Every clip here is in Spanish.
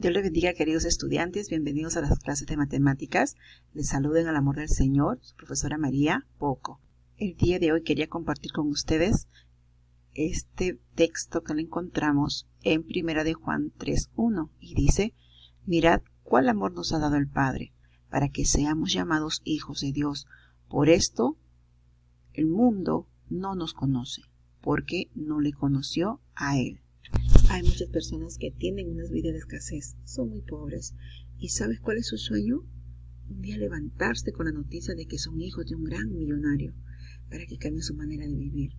Dios les bendiga, queridos estudiantes. Bienvenidos a las clases de matemáticas. Les saludo en el amor del Señor, su profesora María Poco. El día de hoy quería compartir con ustedes este texto que lo encontramos en 1 de Juan 3:1 y dice: mirad cuál amor nos ha dado el Padre, para que seamos llamados hijos de Dios. Por esto el mundo no nos conoce, porque no le conoció a Él. Hay muchas personas que tienen una vida de escasez, son muy pobres. ¿Y sabes cuál es su sueño? Un día levantarse con la noticia de que son hijos de un gran millonario, para que cambie su manera de vivir.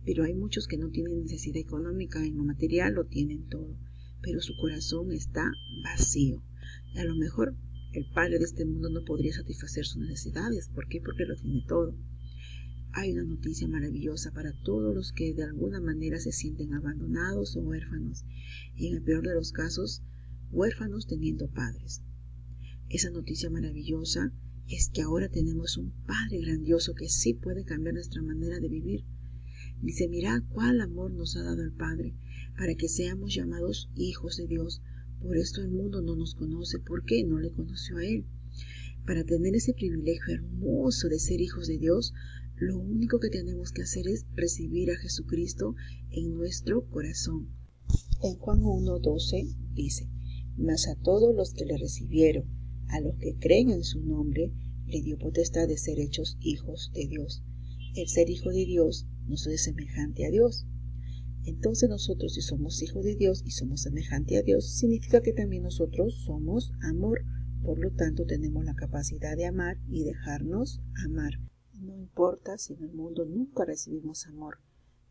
Pero hay muchos que no tienen necesidad económica, en lo material lo tienen todo, pero su corazón está vacío. Y a lo mejor el padre de este mundo no podría satisfacer sus necesidades. ¿Por qué? Porque lo tiene todo. Hay una noticia maravillosa para todos los que de alguna manera se sienten abandonados o huérfanos, y en el peor de los casos, huérfanos teniendo padres. Esa noticia maravillosa es que ahora tenemos un Padre grandioso que sí puede cambiar nuestra manera de vivir. Dice: mirad cuál amor nos ha dado el Padre, para que seamos llamados hijos de Dios. Por esto el mundo no nos conoce. ¿Por qué? No le conoció a Él. Para tener ese privilegio hermoso de ser hijos de Dios, lo único que tenemos que hacer es recibir a Jesucristo en nuestro corazón. En Juan 1:12 dice: mas a todos los que le recibieron, a los que creen en su nombre, le dio potestad de ser hechos hijos de Dios. El ser hijo de Dios nos hace semejante a Dios. Entonces nosotros, si somos hijos de Dios y somos semejante a Dios, significa que también nosotros somos amor. Por lo tanto, tenemos la capacidad de amar y dejarnos amar. No importa si en el mundo nunca recibimos amor.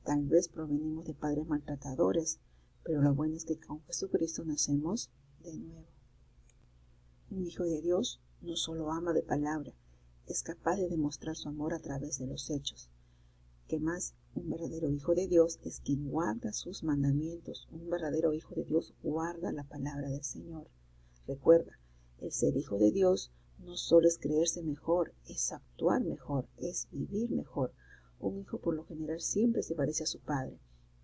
Tal vez provenimos de padres maltratadores, pero lo bueno es que con Jesucristo nacemos de nuevo. Un hijo de Dios no solo ama de palabra, es capaz de demostrar su amor a través de los hechos. ¿Qué más? Un verdadero hijo de Dios es quien guarda sus mandamientos. Un verdadero hijo de Dios guarda la palabra del Señor. Recuerda, el ser hijo de Dios no solo es creerse mejor, es actuar mejor, es vivir mejor. Un hijo por lo general siempre se parece a su padre.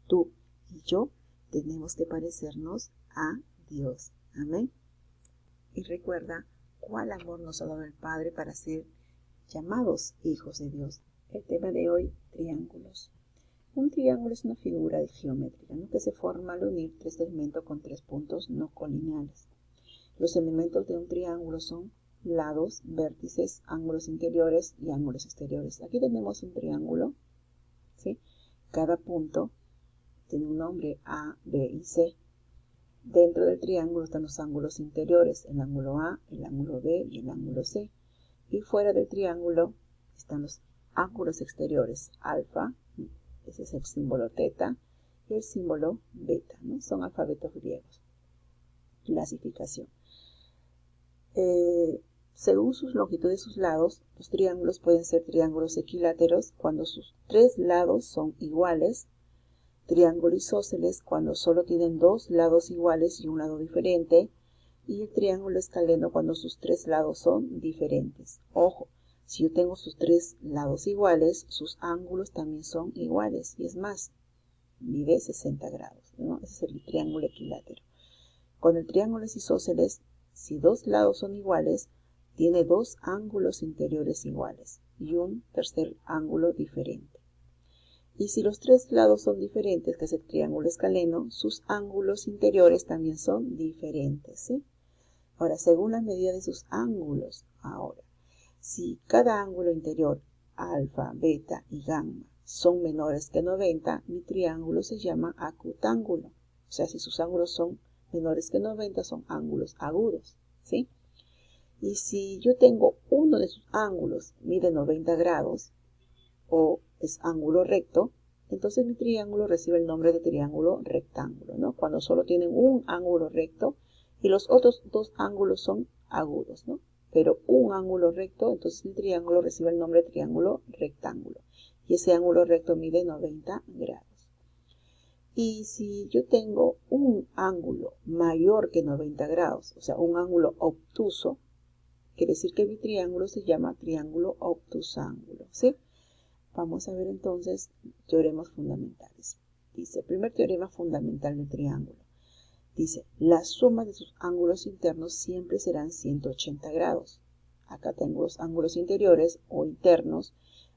Tú y yo tenemos que parecernos a Dios. Amén. Y recuerda cuál amor nos ha dado el Padre para ser llamados hijos de Dios. El tema de hoy: triángulos. Un triángulo es una figura geométrica, ¿no?, que se forma al unir tres segmentos con tres puntos no colineales. Los elementos de un triángulo son lados, vértices, ángulos interiores y ángulos exteriores. Aquí tenemos un triángulo, ¿sí? Cada punto tiene un nombre A, B y C. Dentro del triángulo están los ángulos interiores, el ángulo A, el ángulo B y el ángulo C. Y fuera del triángulo están los ángulos exteriores, alfa, ese es el símbolo teta, y el símbolo beta, ¿no? Son alfabetos griegos. Clasificación. Según sus longitudes y sus lados, los triángulos pueden ser triángulos equiláteros cuando sus tres lados son iguales, triángulo isósceles cuando solo tienen dos lados iguales y un lado diferente, y el triángulo escaleno cuando sus tres lados son diferentes. Ojo, si yo tengo sus tres lados iguales, sus ángulos también son iguales, y es más, mide 60 grados, ¿no? Ese es el triángulo equilátero. Con el triángulo isósceles, si dos lados son iguales, tiene dos ángulos interiores iguales y un tercer ángulo diferente. Y si los tres lados son diferentes, que es el triángulo escaleno, sus ángulos interiores también son diferentes, ¿sí? Ahora, según la medida de sus ángulos, si cada ángulo interior, alfa, beta y gamma, son menores que 90, mi triángulo se llama acutángulo. O sea, si sus ángulos son menores que 90, son ángulos agudos, ¿sí? Y si yo tengo uno de sus ángulos mide 90 grados, o es ángulo recto, entonces mi triángulo recibe el nombre de triángulo rectángulo, ¿no? Cuando solo tienen un ángulo recto y los otros dos ángulos son agudos, ¿no? Pero un ángulo recto, entonces mi triángulo recibe el nombre de triángulo rectángulo. Y ese ángulo recto mide 90 grados. Y si yo tengo un ángulo mayor que 90 grados, o sea, un ángulo obtuso, quiere decir que mi triángulo se llama triángulo obtusángulo, ¿sí? Vamos a ver entonces teoremas fundamentales. Dice, primer teorema fundamental del triángulo. Dice, la suma de sus ángulos internos siempre serán 180 grados. Acá tengo los ángulos interiores o internos,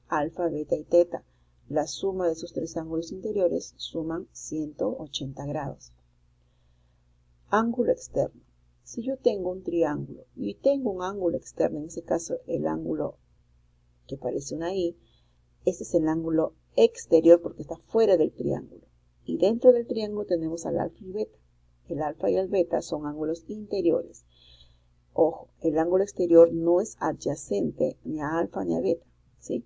alfa, beta y teta. La suma de sus tres ángulos interiores suman 180 grados. Ángulo externo. Si yo tengo un triángulo y tengo un ángulo externo, en este caso el ángulo que parece una I, este es el ángulo exterior porque está fuera del triángulo. Y dentro del triángulo tenemos al alfa y beta. El alfa y el beta son ángulos interiores. Ojo, el ángulo exterior no es adyacente ni a alfa ni a beta, ¿sí?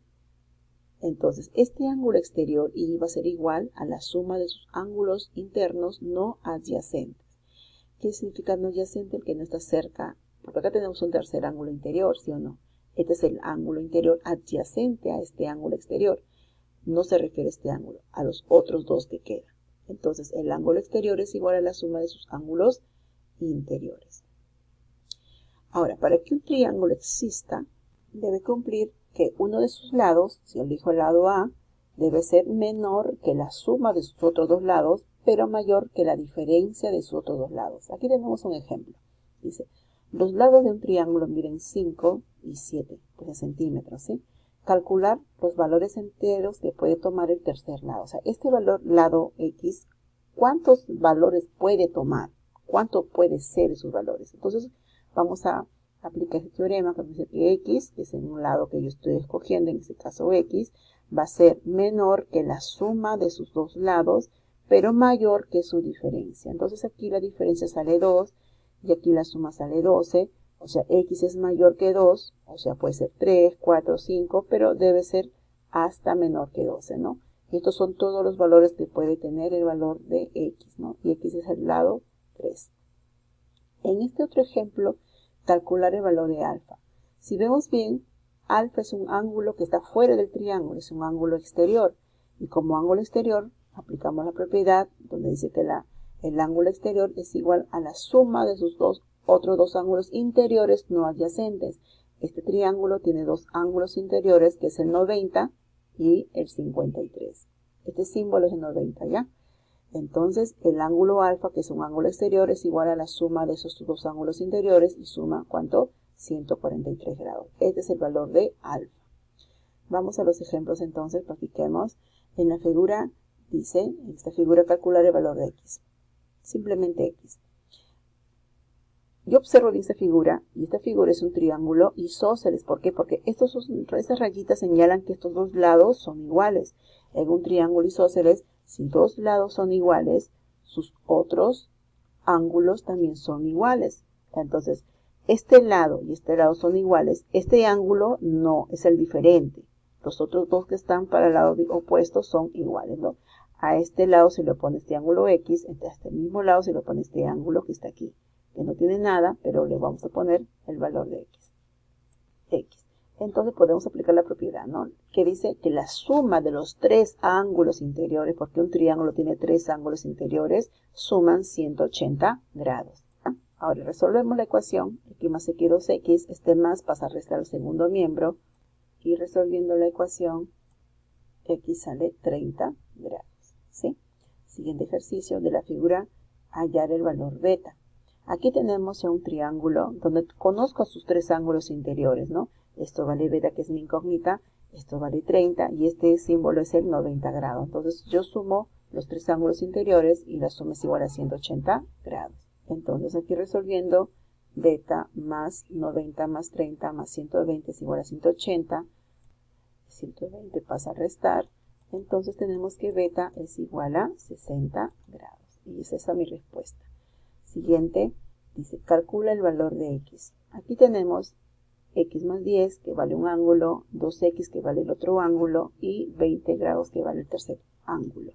Entonces, este ángulo exterior I va a ser igual a la suma de sus ángulos internos no adyacentes. ¿Qué significa no adyacente? El que no está cerca, porque acá tenemos un tercer ángulo interior, ¿sí o no? Este es el ángulo interior adyacente a este ángulo exterior. No se refiere a este ángulo, a los otros dos que quedan. Entonces, el ángulo exterior es igual a la suma de sus ángulos interiores. Ahora, para que un triángulo exista, debe cumplir que uno de sus lados, si elijo el lado A, debe ser menor que la suma de sus otros dos lados, pero mayor que la diferencia de sus otros dos lados. Aquí tenemos un ejemplo. Dice, los lados de un triángulo miden 5 y 7 centímetros, ¿sí? Calcular los valores enteros que puede tomar el tercer lado. O sea, este valor, lado X, ¿cuántos valores puede tomar? ¿Cuánto puede ser sus valores? Entonces, vamos a aplicar este teorema que dice que X, que es en un lado que yo estoy escogiendo, en este caso X, va a ser menor que la suma de sus dos lados, pero mayor que su diferencia. Entonces aquí la diferencia sale 2 y aquí la suma sale 12. O sea, X es mayor que 2, o sea, puede ser 3, 4, 5, pero debe ser hasta menor que 12, ¿no? Y estos son todos los valores que puede tener el valor de X, ¿no? Y X es el lado 3. En este otro ejemplo, calcular el valor de alfa. Si vemos bien, alfa es un ángulo que está fuera del triángulo, es un ángulo exterior. Y como ángulo exterior, aplicamos la propiedad donde dice que el ángulo exterior es igual a la suma de sus otros dos ángulos interiores no adyacentes. Este triángulo tiene dos ángulos interiores, que es el 90 y el 53. Este símbolo es el 90, ¿ya? Entonces, el ángulo alfa, que es un ángulo exterior, es igual a la suma de esos dos ángulos interiores y suma, ¿cuánto? 143 grados. Este es el valor de alfa. Vamos a los ejemplos entonces, practiquemos. En la figura dice, en esta figura calcular el valor de X. Simplemente X. Yo observo bien esta figura, y esta figura es un triángulo isósceles. ¿Por qué? Porque estas rayitas señalan que estos dos lados son iguales. En un triángulo isósceles, si dos lados son iguales, sus otros ángulos también son iguales. Entonces, este lado y este lado son iguales. Este ángulo no es el diferente. Los otros dos que están para el lado opuesto son iguales, ¿no? A este lado se le pone este ángulo X, a este mismo lado se le pone este ángulo que está aquí, que no tiene nada, pero le vamos a poner el valor de X. Entonces podemos aplicar la propiedad, ¿no? Que dice que la suma de los tres ángulos interiores, porque un triángulo tiene tres ángulos interiores, suman 180 grados. Ahora resolvemos la ecuación, X más X 2X, este más pasa a restar el segundo miembro, y resolviendo la ecuación, X sale 30 grados, ¿sí? Siguiente ejercicio de la figura, hallar el valor beta. Aquí tenemos ya un triángulo donde conozco sus tres ángulos interiores, ¿no? Esto vale beta, que es mi incógnita, esto vale 30 y este símbolo es el 90 grados. Entonces yo sumo los tres ángulos interiores y la suma es igual a 180 grados. Entonces aquí resolviendo, beta más 90 más 30 más 120 es igual a 180. 120 pasa a restar. Entonces tenemos que beta es igual a 60 grados. Y es esa mi respuesta. Siguiente, dice, calcula el valor de X. Aquí tenemos X más 10, que vale un ángulo, 2X, que vale el otro ángulo, y 20 grados, que vale el tercer ángulo.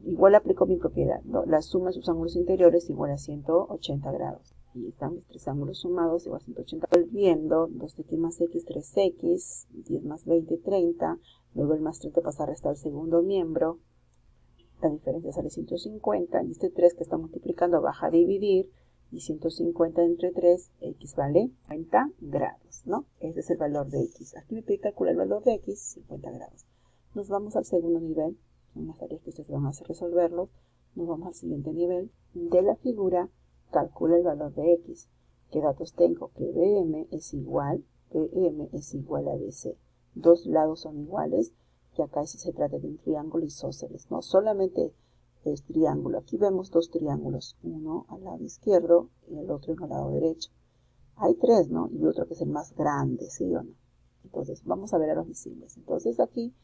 Igual aplico mi propiedad, ¿no? La suma de sus ángulos interiores igual a 180 grados. Y están mis tres ángulos sumados igual a 180. Volviendo, 2X más X, 3X, 10 más 20, 30. Luego el más 30 pasa a restar el segundo miembro. La diferencia sale 150. Y este 3 que está multiplicando baja a dividir. Y 150 entre 3, X vale 50 grados, ¿no? Ese es el valor de X. Aquí me pide calcular el valor de X, 50 grados. Nos vamos al segundo nivel. Son unas tareas que ustedes van a hacer resolverlo. Nos vamos al siguiente nivel. De la figura, calcula el valor de x. ¿Qué datos tengo? Que BM es igual a BC. Dos lados son iguales, y acá si se trata de un triángulo isósceles, no solamente es triángulo. Aquí vemos dos triángulos, uno al lado izquierdo y el otro al lado derecho. Hay tres, ¿no? Y otro que es el más grande, ¿sí o no? Entonces, vamos a ver a los visibles. Entonces, aquí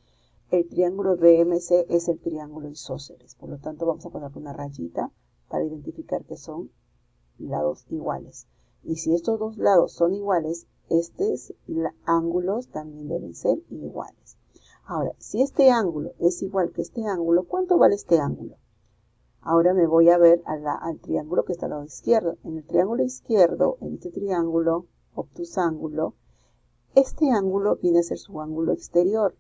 el triángulo BMC es el triángulo isósceles. Por lo tanto, vamos a poner una rayita para identificar que son lados iguales. Y si estos dos lados son iguales, estos ángulos también deben ser iguales. Ahora, si este ángulo es igual que este ángulo, ¿cuánto vale este ángulo? Ahora me voy a ver al triángulo que está al lado izquierdo. En el triángulo izquierdo, en este triángulo, obtusángulo, este ángulo viene a ser su ángulo exterior.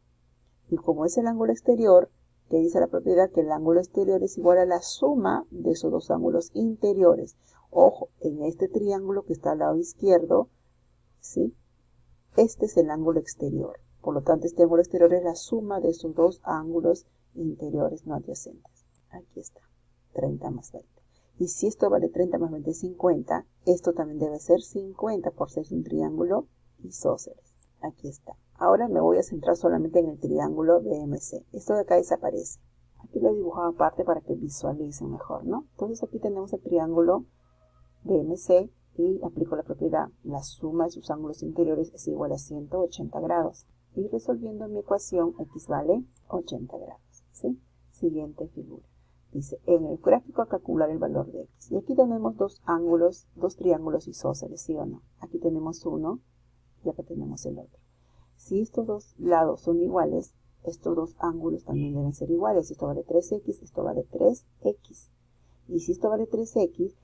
Y como es el ángulo exterior, que dice la propiedad que el ángulo exterior es igual a la suma de esos dos ángulos interiores. Ojo, en este triángulo que está al lado izquierdo, ¿sí? Este es el ángulo exterior. Por lo tanto, este ángulo exterior es la suma de esos dos ángulos interiores no adyacentes. Aquí está, 30 más 20. Y si esto vale 30 más 20 es 50, esto también debe ser 50 por ser un triángulo isósceles. Aquí está. Ahora me voy a centrar solamente en el triángulo BMC. Esto de acá desaparece. Aquí lo he dibujado aparte para que visualicen mejor, ¿no? Entonces aquí tenemos el triángulo BMC y aplico la propiedad. La suma de sus ángulos interiores es igual a 180 grados. Y resolviendo mi ecuación, x vale 80 grados. ¿Sí? Siguiente figura. Dice, en el gráfico calcular el valor de x. Y aquí tenemos dos ángulos, dos triángulos isósceles, ¿sí o no? Aquí tenemos uno y acá tenemos el otro. Si estos dos lados son iguales, estos dos ángulos también deben ser iguales. Esto vale 3x, esto vale 3x. Y si esto vale 3x,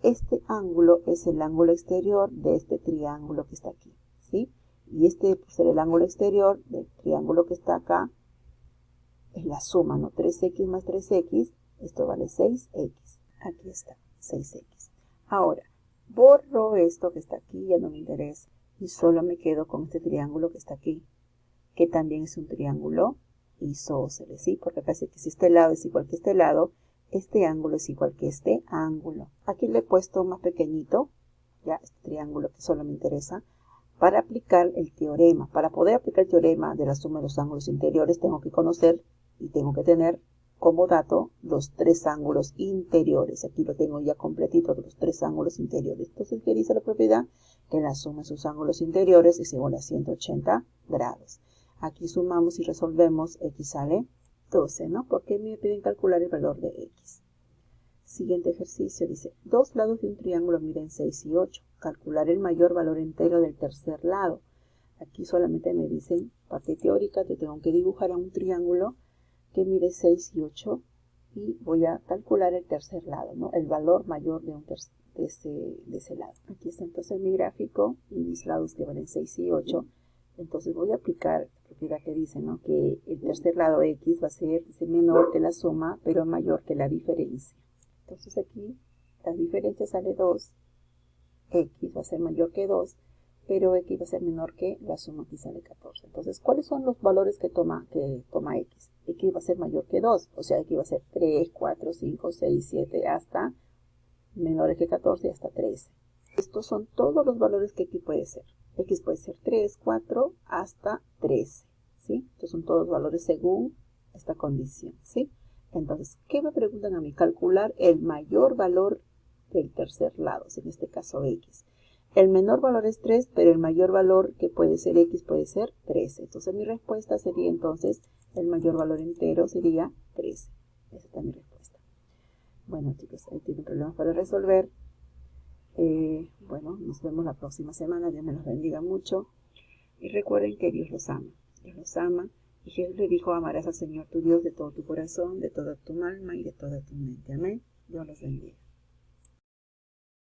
este ángulo es el ángulo exterior de este triángulo que está aquí, ¿sí? Y este, por ser el ángulo exterior del triángulo que está acá, es la suma, ¿no? 3x más 3x, esto vale 6x. Aquí está, 6x. Ahora, borro esto que está aquí, ya no me interesa. Y solo me quedo con este triángulo que está aquí, que también es un triángulo isósceles, ¿sí? Porque acá dice que si este lado es igual que este lado, este ángulo es igual que este ángulo. Aquí le he puesto más pequeñito, ya este triángulo que solo me interesa, para aplicar el teorema. Para poder aplicar el teorema de la suma de los ángulos interiores, tengo que conocer y tengo que tener como dato los tres ángulos interiores. Aquí lo tengo ya completito, los tres ángulos interiores. Entonces, ¿qué dice la propiedad? Que la suma de sus ángulos interiores es igual a 180 grados. Aquí sumamos y resolvemos, x sale 12, ¿no? Porque me piden calcular el valor de x. Siguiente ejercicio dice, dos lados de un triángulo miden 6 y 8. Calcular el mayor valor entero del tercer lado. Aquí solamente me dicen, parte teórica, que tengo que dibujar a un triángulo que mide 6 y 8 y voy a calcular el tercer lado, ¿no? El valor mayor de ese lado. Aquí está entonces mi gráfico y mis lados que valen 6 y 8. Entonces voy a aplicar la propiedad que dice, ¿no? Que el tercer lado x va a ser menor que la suma, pero mayor que la diferencia. Entonces aquí la diferencia sale 2, x va a ser mayor que 2, pero x va a ser menor que la suma, que sale 14. Entonces, ¿cuáles son los valores que toma x? X va a ser mayor que 2, o sea, x va a ser 3, 4, 5, 6, 7, hasta menores que 14 y hasta 13. Estos son todos los valores que x puede ser. X puede ser 3, 4, hasta 13, ¿sí? Estos son todos los valores según esta condición, ¿sí? Entonces, ¿qué me preguntan a mí? Calcular el mayor valor del tercer lado, en este caso x. El menor valor es 3, pero el mayor valor que puede ser x puede ser 13. Entonces mi respuesta sería entonces, el mayor valor entero sería 13. Esa está mi respuesta. Bueno chicos, ahí tienen problemas para resolver. Bueno, nos vemos la próxima semana. Dios me los bendiga mucho. Y recuerden que Dios los ama. Dios los ama. Y Jesús le dijo, amarás al Señor tu Dios de todo tu corazón, de toda tu alma y de toda tu mente. Amén. Dios los bendiga.